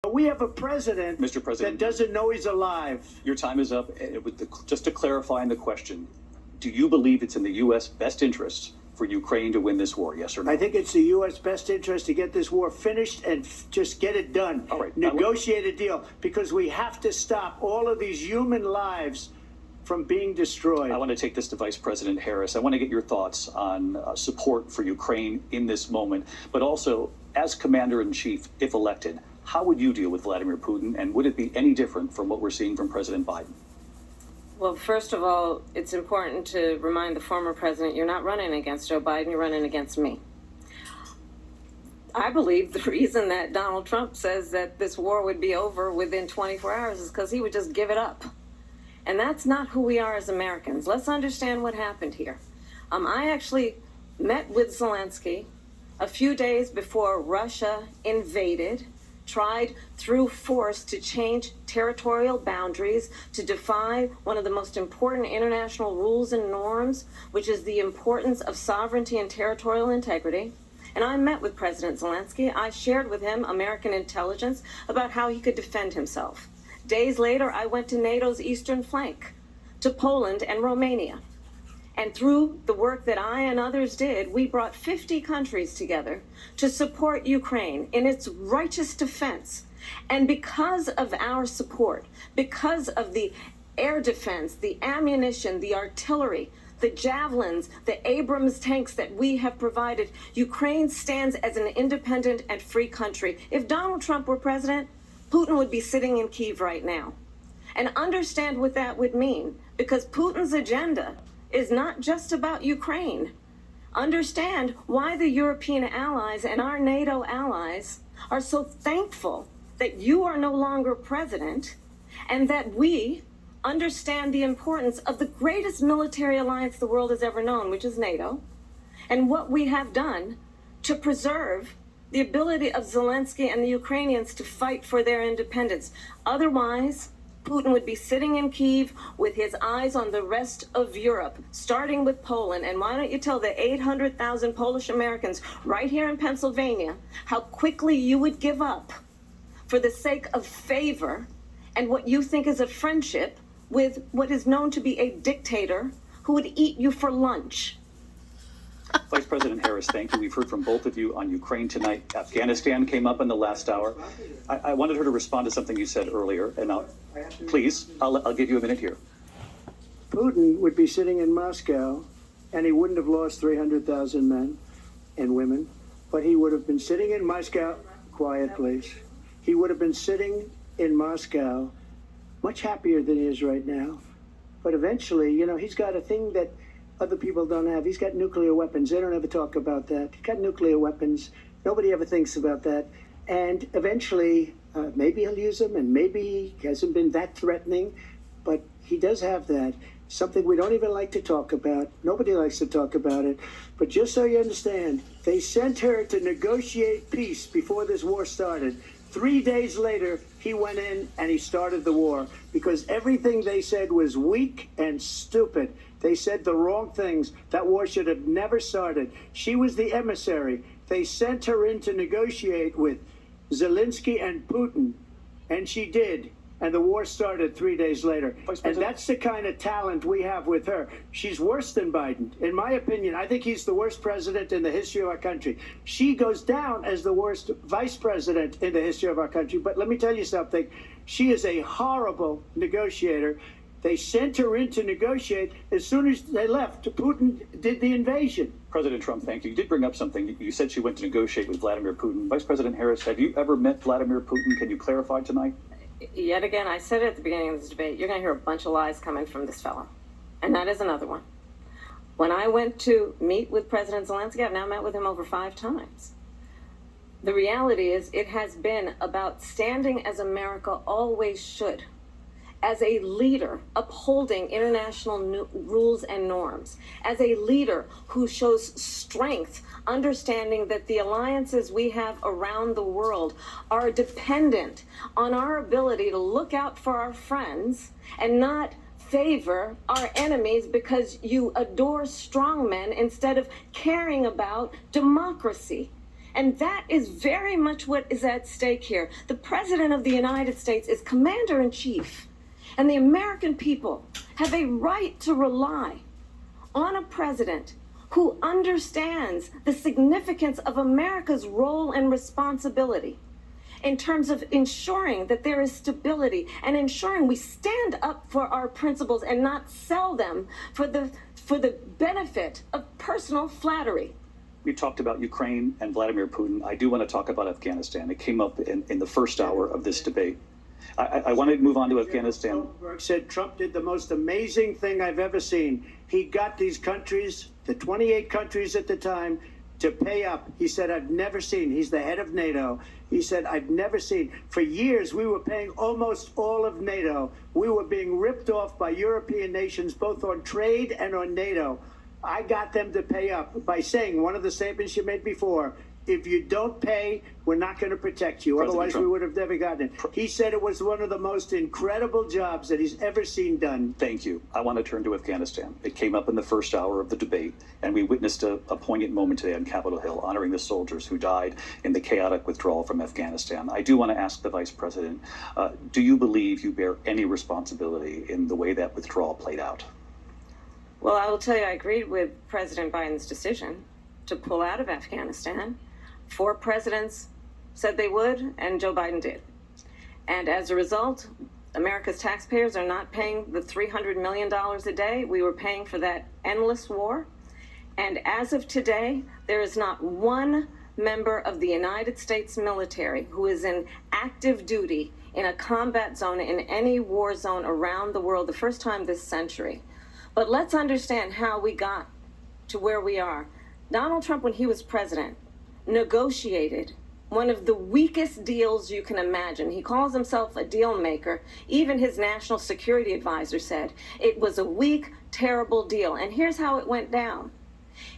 We have a president, Mr. President, that doesn't know he's alive. Your time is up. Just to clarify in the question, do you believe it's in the U.S. best interest for Ukraine to win this war, yes or no? I think it's the U.S. best interest to get this war finished and just get it done. All right. Negotiate a deal, because we have to stop all of these human lives from being destroyed. I want to take this to Vice President Harris. I want to get your thoughts on support for Ukraine in this moment, but also as Commander-in-Chief, if elected, how would you deal with Vladimir Putin, and would it be any different from what we're seeing from President Biden? Well, first of all, it's important to remind the former president you're not running against Joe Biden, you're running against me. I believe the reason that Donald Trump says that this war would be over within 24 hours is because he would just give it up. And that's not who we are as Americans. Let's understand what happened here. I actually met with Zelensky a few days before Russia invaded, tried through force to change territorial boundaries, to defy one of the most important international rules and norms, which is the importance of sovereignty and territorial integrity. And I met with President Zelensky. I shared with him American intelligence about how he could defend himself. Days later, I went to NATO's eastern flank, to Poland and Romania. And through the work that I and others did, we brought 50 countries together to support Ukraine in its righteous defense. And because of our support, because of the air defense, the ammunition, the artillery, the javelins, the Abrams tanks that we have provided, Ukraine stands as an independent and free country. If Donald Trump were president, Putin would be sitting in Kyiv right now. And understand what that would mean, because Putin's agenda is not just about Ukraine. Understand why the European allies and our NATO allies are so thankful that you are no longer president, and that we understand the importance of the greatest military alliance the world has ever known, which is NATO, and what we have done to preserve the ability of Zelensky and the Ukrainians to fight for their independence. Otherwise, Putin would be sitting in Kyiv with his eyes on the rest of Europe, starting with Poland. And why don't you tell the 800,000 Polish Americans right here in Pennsylvania how quickly you would give up for the sake of favor and what you think is a friendship with what is known to be a dictator who would eat you for lunch. Vice President Harris, thank you. We've heard from both of you on Ukraine tonight. Afghanistan came up in the last hour. I wanted her to respond to something you said earlier, and please, I'll give you a minute here. Putin would be sitting in Moscow, and he wouldn't have lost 300,000 men and women, but he would have been sitting in Moscow. Quiet, please. He would have been sitting in Moscow much happier than he is right now. But eventually, you know, he's got a thing that other people don't have. He's got nuclear weapons. They don't ever talk about that. He's got nuclear weapons. Nobody ever thinks about that. And eventually, maybe he'll use them, and maybe he hasn't been that threatening, but he does have that. Something we don't even like to talk about. Nobody likes to talk about it. But just so you understand, they sent her to negotiate peace before this war started. 3 days later, he went in and he started the war, because everything they said was weak and stupid. They said the wrong things. That war should have never started. She was the emissary. They sent her in to negotiate with Zelensky and Putin, and she did. And the war started 3 days later. And that's the kind of talent we have with her. She's worse than Biden. In my opinion, I think he's the worst president in the history of our country. She goes down as the worst vice president in the history of our country. But let me tell you something. She is a horrible negotiator. They sent her in to negotiate. As soon as they left, Putin did the invasion. President Trump, thank you. You did bring up something. You said she went to negotiate with Vladimir Putin. Vice President Harris, have you ever met Vladimir Putin? Can you clarify tonight? Yet again, I said it at the beginning of this debate, you're going to hear a bunch of lies coming from this fellow. And that is another one. When I went to meet with President Zelensky, I've now met with him over 5 times. The reality is it has been about standing as America always should, as a leader upholding international rules and norms, as a leader who shows strength, understanding that the alliances we have around the world are dependent on our ability to look out for our friends and not favor our enemies because you adore strong men instead of caring about democracy. And that is very much what is at stake here. The President of the United States is Commander in Chief, and the American people have a right to rely on a president who understands the significance of America's role and responsibility in terms of ensuring that there is stability and ensuring we stand up for our principles and not sell them for the benefit of personal flattery. We talked about Ukraine and Vladimir Putin. I do want to talk about Afghanistan. It came up in the first hour of this debate. I want to move on to Afghanistan. Stoltenberg said Trump did the most amazing thing I've ever seen. He got these countries, the 28 countries at the time, to pay up. He said, I've never seen. He's the head of NATO. He said, I've never seen. For years, we were paying almost all of NATO. We were being ripped off by European nations, both on trade and on NATO. I got them to pay up by saying one of the statements you made before, if you don't pay, we're not going to protect you. President Otherwise, Trump. we would have never gotten it. He said it was one of the most incredible jobs that he's ever seen done. Thank you. I want to turn to Afghanistan. It came up in the first hour of the debate, and we witnessed a poignant moment today on Capitol Hill, honoring the soldiers who died in the chaotic withdrawal from Afghanistan. I do want to ask the Vice President, do you believe you bear any responsibility in the way that withdrawal played out? Well, I will tell you, I agreed with President Biden's decision to pull out of Afghanistan. 4 presidents said they would, and Joe Biden did. And as a result, America's taxpayers are not paying the $300 million a day we were paying for that endless war. And as of today, there is not one member of the United States military who is in active duty in a combat zone in any war zone around the world, the first time this century. But let's understand how we got to where we are. Donald Trump, when he was president, negotiated one of the weakest deals you can imagine. He calls himself a deal maker. Even his national security advisor said it was a weak, terrible deal. And here's how it went down.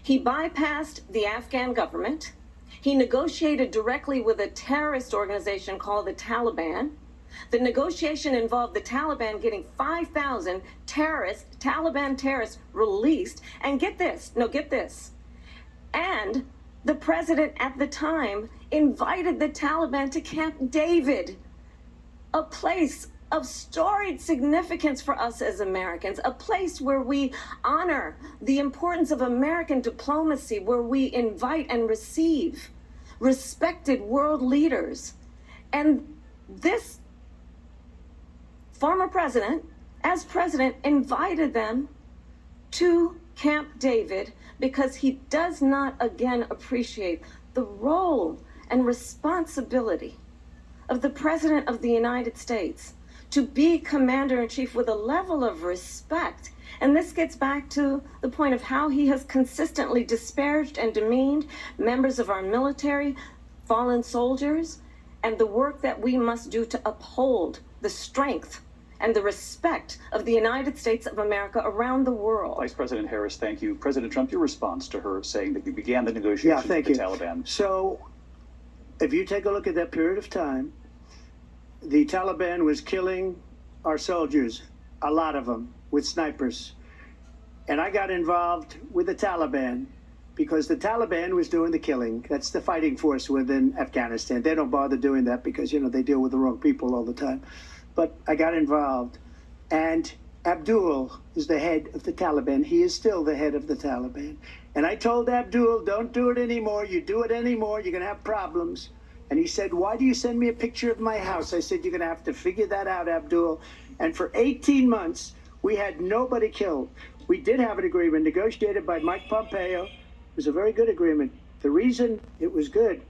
He bypassed the Afghan government. He negotiated directly with a terrorist organization called the Taliban. The negotiation involved the Taliban getting 5,000 Taliban terrorists released. And get this. And the president at the time invited the Taliban to Camp David, a place of storied significance for us as Americans, a place where we honor the importance of American diplomacy, where we invite and receive respected world leaders. And this former president, as president, invited them to Camp David because he does not again appreciate the role and responsibility of the President of the United States to be commander-in-chief with a level of respect. And this gets back to the point of how he has consistently disparaged and demeaned members of our military, fallen soldiers, and the work that we must do to uphold the strength and the respect of the United States of America around the world. Vice President Harris, thank you. President Trump, your response to her saying that you began the negotiations with the Taliban. So if you take a look at that period of time, the Taliban was killing our soldiers, a lot of them, with snipers. And I got involved with the Taliban because the Taliban was doing the killing. That's the fighting force within Afghanistan. They don't bother doing that because, they deal with the wrong people all the time. But I got involved, and Abdul is the head of the Taliban. He is still the head of the Taliban. And I told Abdul, don't do it anymore. You do it anymore, you're going to have problems. And he said, why do you send me a picture of my house? I said, you're going to have to figure that out, Abdul. And for 18 months, we had nobody killed. We did have an agreement negotiated by Mike Pompeo. It was a very good agreement. The reason it was good,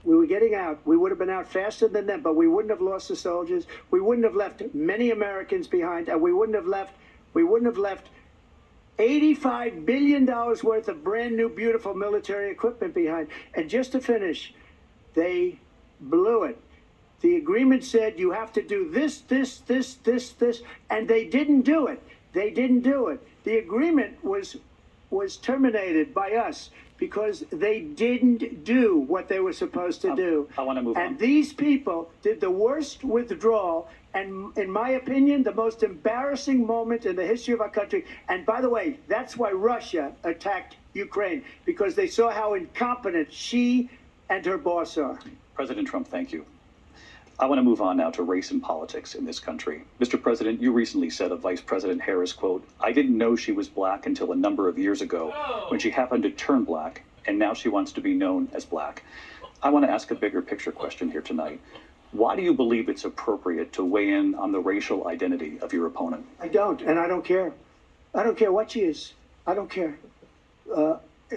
we were getting out. We would have been out faster than them, but we wouldn't have lost the soldiers. We wouldn't have left many Americans behind, and we wouldn't have left $85 billion worth of brand new, beautiful military equipment behind. And just to finish, they blew it. The agreement said you have to do this, and they didn't do it. The agreement was terminated by us because they didn't do what they were supposed to do. I want to move on. And these people did the worst withdrawal, and in my opinion, the most embarrassing moment in the history of our country. And by the way, that's why Russia attacked Ukraine because they saw how incompetent she and her boss are. President Trump, thank you. I want to move on now to race and politics in this country. Mr. President, you recently said of Vice President Harris, quote, "I didn't know she was black until a number of years ago when she happened to turn black, and now she wants to be known as black." I want to ask a bigger picture question here tonight. Why do you believe it's appropriate to weigh in on the racial identity of your opponent? I don't, and I don't care. I don't care what she is. I don't care.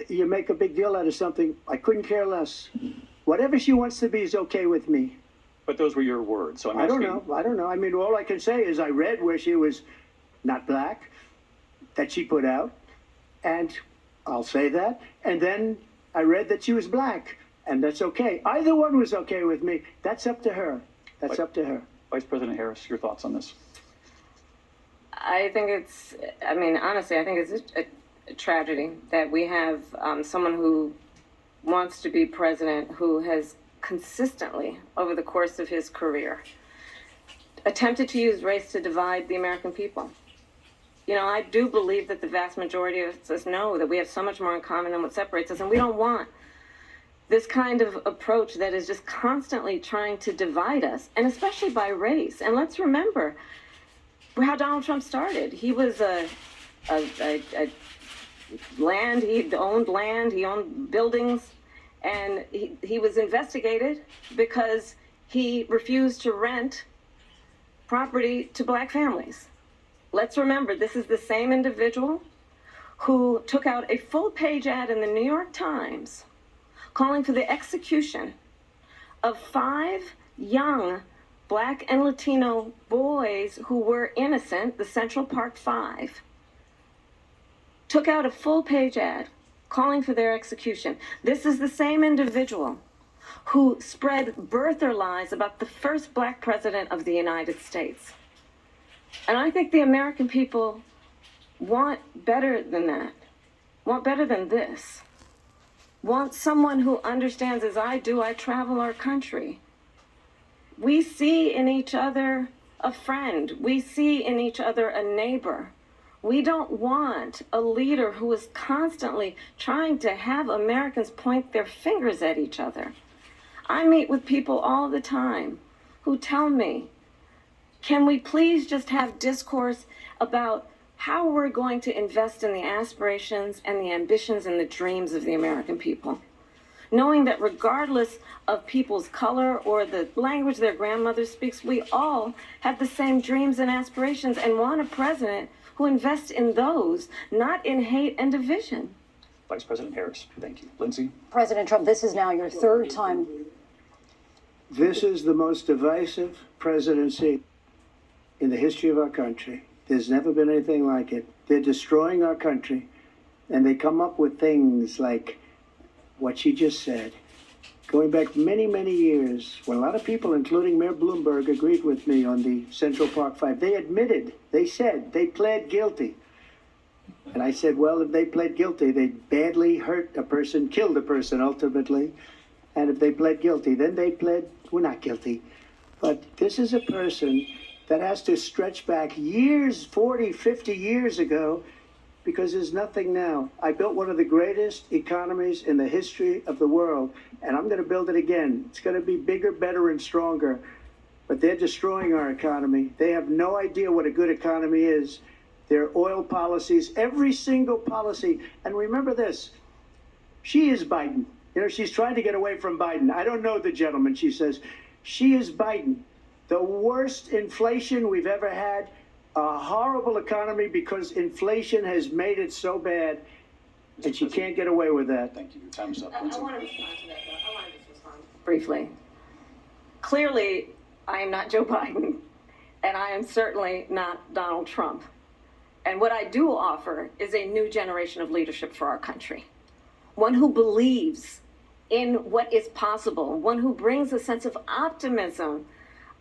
You make a big deal out of something. I couldn't care less. Whatever she wants to be is okay with me. But those were your words, so I'm I asking. don't know. I mean, all I can say is I read where she was not black, that she put out, and I'll say that. And then I read that she was black, and that's okay. Either one was okay with me. That's up to her. That's up to her. Vice President Harris, your thoughts on this? Honestly, I think it's a tragedy that we have someone who wants to be president who has consistently, over the course of his career, attempted to use race to divide the American people. You know, I do believe that the vast majority of us know that we have so much more in common than what separates us, and we don't want this kind of approach that is just constantly trying to divide us, and especially by race. And let's remember how Donald Trump started. He was he owned buildings, and he was investigated because he refused to rent property to black families. Let's remember, this is the same individual who took out a full-page ad in the New York Times calling for the execution of 5 young black and Latino boys who were innocent, the Central Park 5. Took out a full-page ad calling for their execution. This is the same individual who spread birther lies about the first black president of the United States. And I think the American people want better than that, want better than this, want someone who understands, as I do, I travel our country. We see in each other a friend. We see in each other a neighbor. We don't want a leader who is constantly trying to have Americans point their fingers at each other. I meet with people all the time who tell me, can we please just have discourse about how we're going to invest in the aspirations and the ambitions and the dreams of the American people? Knowing that regardless of people's color or the language their grandmother speaks, we all have the same dreams and aspirations and want a president who invests in those, not in hate and division. Vice President Harris, thank you. Lindsay? President Trump, this is now your third time. This is the most divisive presidency in the history of our country. There's never been anything like it. They're destroying our country, and they come up with things like what she just said. Going back many, many years, when a lot of people, including Mayor Bloomberg, agreed with me on the Central Park 5, they admitted, they said, they pled guilty. And I said, well, if they pled guilty, they badly hurt a person, killed a person ultimately. And if they pled guilty, then they pled, we're not guilty. But this is a person that has to stretch back years, 40, 50 years ago, because there's nothing now. I built one of the greatest economies in the history of the world, and I'm going to build it again. It's going to be bigger, better, and stronger. But they're destroying our economy. They have no idea what a good economy is. Their oil policies, every single policy. And remember this, she is Biden. You know, she's trying to get away from Biden. I don't know the gentleman, she says. She is Biden. The worst inflation we've ever had, a horrible economy because inflation has made it so bad, and she can't get away with that. Thank you. Your time's up. I want to respond to that, though. I want to just respond briefly. Clearly, I am not Joe Biden, and I am certainly not Donald Trump. And what I do offer is a new generation of leadership for our country. One who believes in what is possible, one who brings a sense of optimism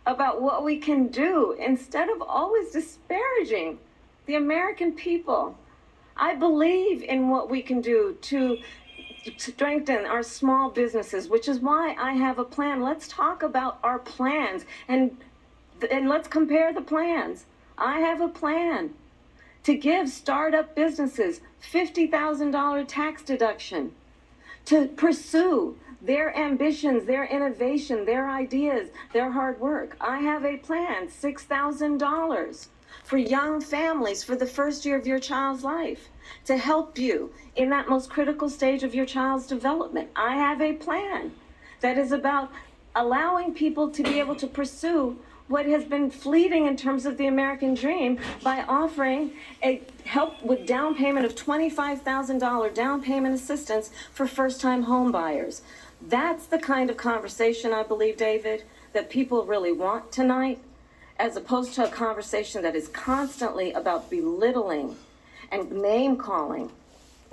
about what we can do instead of always disparaging the American people. I believe in what we can do to strengthen our small businesses, which is why I have a plan. Let's talk about our plans and let's compare the plans. I have a plan to give startup businesses $50,000 tax deduction, to pursue their ambitions, their innovation, their ideas, their hard work. I have a plan, $6,000 for young families for the first year of your child's life to help you in that most critical stage of your child's development. I have a plan that is about allowing people to be able to pursue what has been fleeting in terms of the American dream by offering a help with down payment of $25,000 down payment assistance for first-time home buyers. That's the kind of conversation, I believe, David, that people really want tonight, as opposed to a conversation that is constantly about belittling and name-calling.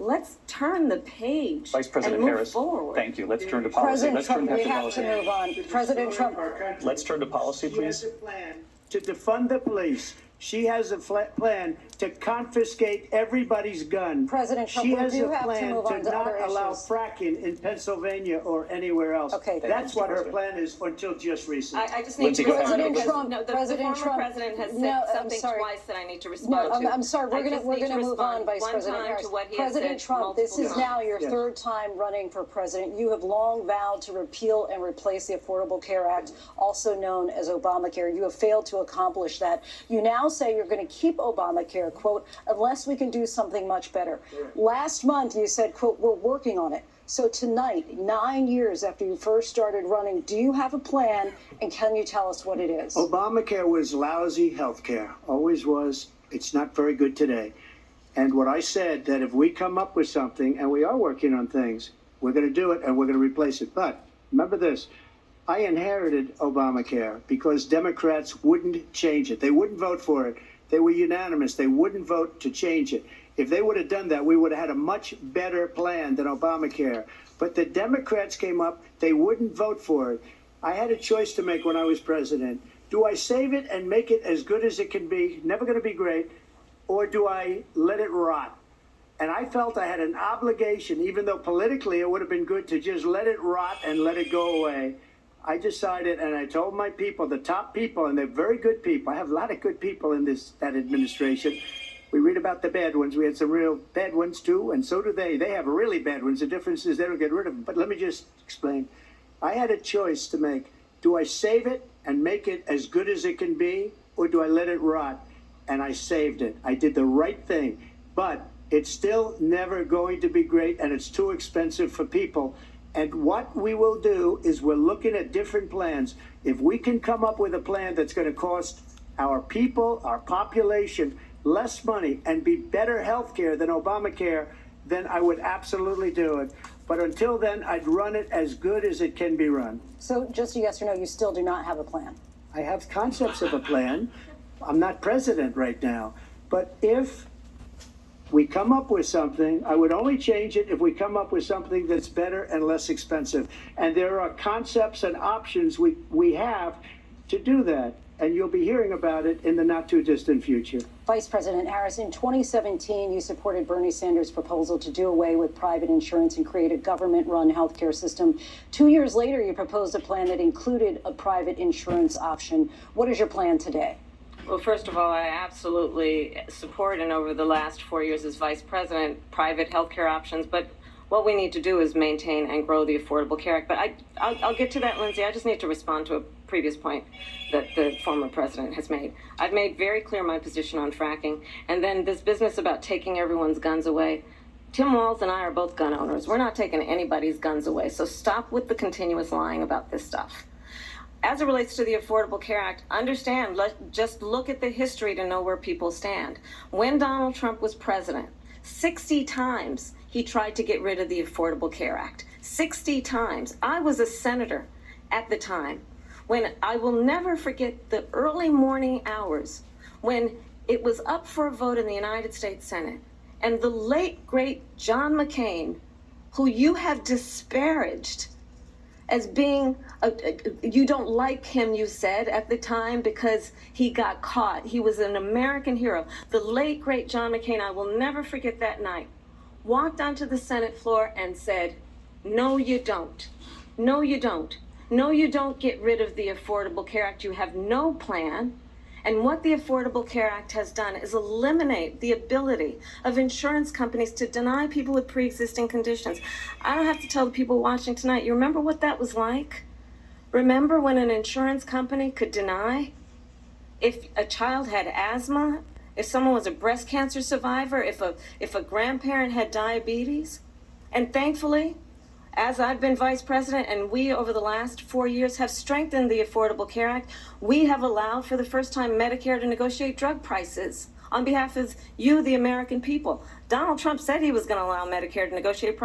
Let's turn the page Vice President and move Harris, forward. thank you. Let's turn to policy. President Let's turn Trump, back we to have policy. to move on. President Trump. Let's turn to policy, She has please. a plan to defund the police. She has a plan to confiscate everybody's gun. President Trump, she we has do a have to plan move on to not other allow issues. fracking in Pennsylvania or anywhere else. Okay. That's what her plan is until just recently. I just need Lindsay, to go ahead. respond President because Trump, no, the President former Trump. president has said No, I'm something sorry. twice that I need to No, respond to. I'm sorry. I just We're need to gonna move on, respond Vice one President time Harris. to what he has President said Trump, this is multiple now times. your Yes. third time running for president. You have long vowed to repeal and replace the Affordable Care Act, also known as Obamacare. You have failed to accomplish that. You now say you're going to keep Obamacare, quote, unless we can do something much better. Last month, you said, quote, we're working on it. So tonight, 9 years after you first started running, do you have a plan, and can you tell us what it is? Obamacare was lousy health care, always was. It's not very good today. And what I said, that if we come up with something, and we are working on things, we're going to do it and we're going to replace it. But remember this, I inherited Obamacare because Democrats wouldn't change it. They wouldn't vote for it. They were unanimous. They wouldn't vote to change it. If they would have done that, we would have had a much better plan than Obamacare. But the Democrats came up, they wouldn't vote for it. I had a choice to make when I was president. Do I save it and make it as good as it can be, never going to be great, or do I let it rot? And I felt I had an obligation, even though politically it would have been good to just let it rot and let it go away. I decided, and I told my people, the top people, and they're very good people. I have a lot of good people in that administration. We read about the bad ones. We had some real bad ones too, and so do they. They have really bad ones. The difference is they don't get rid of them. But let me just explain. I had a choice to make. Do I save it and make it as good as it can be, or do I let it rot? And I saved it. I did the right thing. But it's still never going to be great, and it's too expensive for people. And what we will do is we're looking at different plans. If we can come up with a plan that's going to cost our people, our population, less money and be better health care than Obamacare, then I would absolutely do it. But until then, I'd run it as good as it can be run. So just a yes or no, you still do not have a plan? I have concepts of a plan. I'm not president right now. But if we come up with something, I would only change it if we come up with something that's better and less expensive. And there are concepts and options we have to do that. And you'll be hearing about it in the not too distant future. Vice President Harris, in 2017, you supported Bernie Sanders' proposal to do away with private insurance and create a government-run healthcare system. 2 years later, you proposed a plan that included a private insurance option. What is your plan today? Well, first of all, I absolutely support, and over the last 4 years as vice president, private healthcare options. But what we need to do is maintain and grow the Affordable Care Act. But I'll get to that, Lindsay. I just need to respond to a previous point that the former president has made. I've made very clear my position on fracking. And then this business about taking everyone's guns away. Tim Walz and I are both gun owners. We're not taking anybody's guns away. So stop with the continuous lying about this stuff. As it relates to the Affordable Care Act, understand, just look at the history to know where people stand. When Donald Trump was president, 60 times he tried to get rid of the Affordable Care Act. 60 times. I was a senator at the time when I will never forget the early morning hours when it was up for a vote in the United States Senate. And the late, great John McCain, who you have disparaged as being, you don't like him, you said at the time, because he got caught. He was an American hero. The late, great John McCain, I will never forget that night, walked onto the Senate floor and said, no, you don't. No, you don't. No, you don't get rid of the Affordable Care Act. You have no plan. And what the Affordable Care Act has done is eliminate the ability of insurance companies to deny people with pre-existing conditions. I don't have to tell the people watching tonight, you remember what that was like? Remember when an insurance company could deny if a child had asthma, if someone was a breast cancer survivor, if a grandparent had diabetes? And thankfully, as I've been vice president and we over the last 4 years have strengthened the Affordable Care Act, we have allowed for the first time Medicare to negotiate drug prices on behalf of you, the American people. Donald Trump said he was going to allow Medicare to negotiate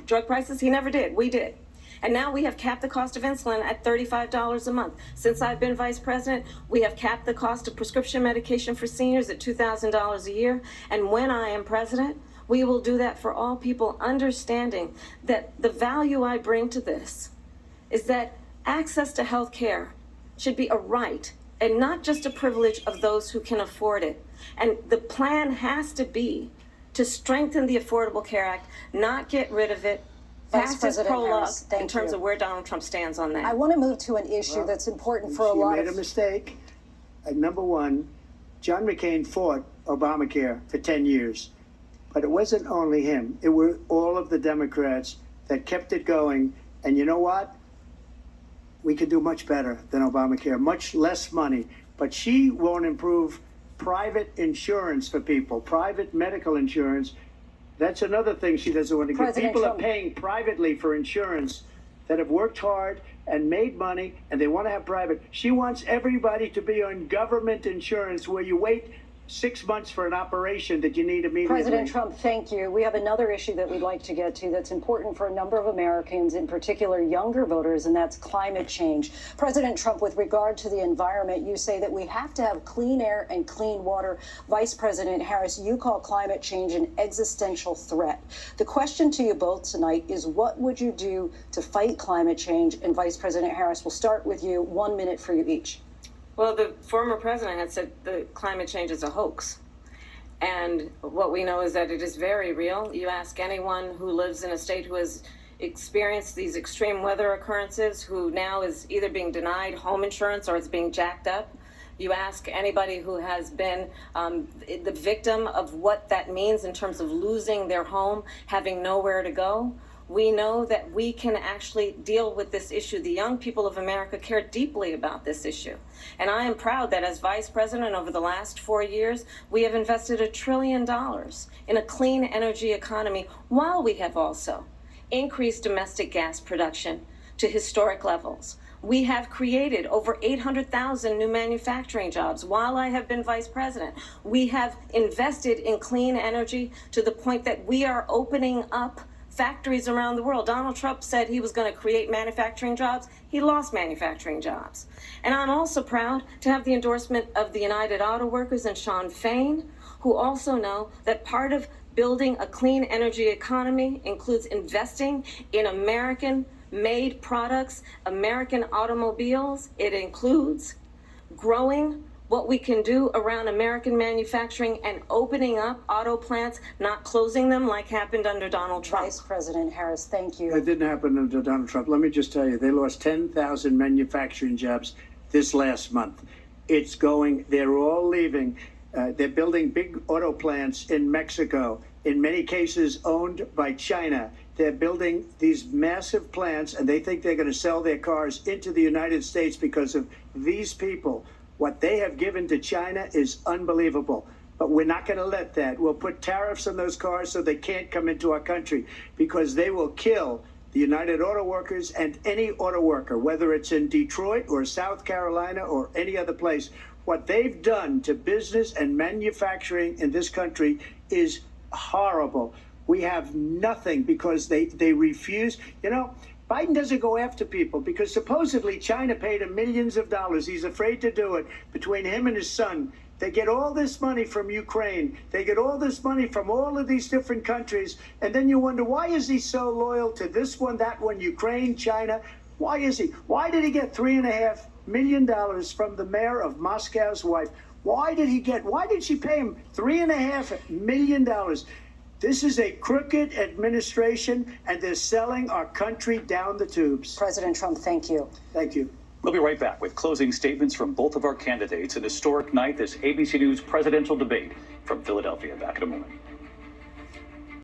drug prices. He never did. We did. And now we have capped the cost of insulin at $35 a month. Since I've been vice president, we have capped the cost of prescription medication for seniors at $2,000 a year. And when I am president, we will do that for all people, understanding that the value I bring to this is that access to health care should be a right and not just a privilege of those who can afford it. And the plan has to be to strengthen the Affordable Care Act, not get rid of it, Vice pass its President prologue Harris, thank in terms you. of where Donald Trump stands on that. I want to move to an issue that's important for a She lot made of... a mistake. Number one, John McCain fought Obamacare for 10 years. But it wasn't only him. It were all of the Democrats that kept it going. And you know what? We could do much better than Obamacare, much less money. But she won't improve private insurance for people, private medical insurance. That's another thing she doesn't want to get. President People Trump. are paying privately for insurance that have worked hard and made money, and they want to have private. She wants everybody to be on government insurance where you wait 6 months for an operation that you need immediately. President Trump, thank you. We have another issue that we'd like to get to that's important for a number of Americans, in particular younger voters, and that's climate change. President Trump, with regard to the environment, you say that we have to have clean air and clean water. Vice President Harris, you call climate change an existential threat. The question to you both tonight is, what would you do to fight climate change? And Vice President Harris, we'll start with you. 1 minute for you each. Well, the former president had said that climate change is a hoax. And what we know is that it is very real. You ask anyone who lives in a state who has experienced these extreme weather occurrences, who now is either being denied home insurance or is being jacked up. You ask anybody who has been the victim of what that means in terms of losing their home, having nowhere to go. We know that we can actually deal with this issue. The young people of America care deeply about this issue. And I am proud that as vice president over the last 4 years, we have invested $1 trillion in a clean energy economy, while we have also increased domestic gas production to historic levels. We have created over 800,000 new manufacturing jobs while I have been vice president. We have invested in clean energy to the point that we are opening up factories around the world. Donald Trump said he was going to create manufacturing jobs. He lost manufacturing jobs. And I'm also proud to have the endorsement of the United Auto Workers and Sean Fain, who also know that part of building a clean energy economy includes investing in American-made products, American automobiles. It includes growing what we can do around American manufacturing and opening up auto plants, not closing them like happened under Donald Trump. Vice President Harris, thank you. It didn't happen under Donald Trump. Let me just tell you, they lost 10,000 manufacturing jobs this last month. It's going, they're all leaving. They're building big auto plants in Mexico, in many cases owned by China. They're building these massive plants, and they think they're going to sell their cars into the United States because of these people. What they have given to China is unbelievable. But we're not going to let that. We'll put tariffs on those cars so they can't come into our country, because they will kill the United Auto Workers and any auto worker, whether it's in Detroit or South Carolina or any other place. What they've done to business and manufacturing in this country is horrible. We have nothing because they refuse. You know, Biden doesn't go after people because supposedly China paid him millions of dollars. He's afraid to do it. Between him and his son, they get all this money from Ukraine. They get all this money from all of these different countries. And then you wonder, why is he so loyal to this one, that one, Ukraine, China? Why is he? Why did he get $3.5 million from the mayor of Moscow's wife? Why did she pay him $3.5 million? This is a crooked administration, and they're selling our country down the tubes. President Trump, thank you. Thank you. We'll be right back with closing statements from both of our candidates. An historic night, this ABC News presidential debate from Philadelphia. Back in a moment.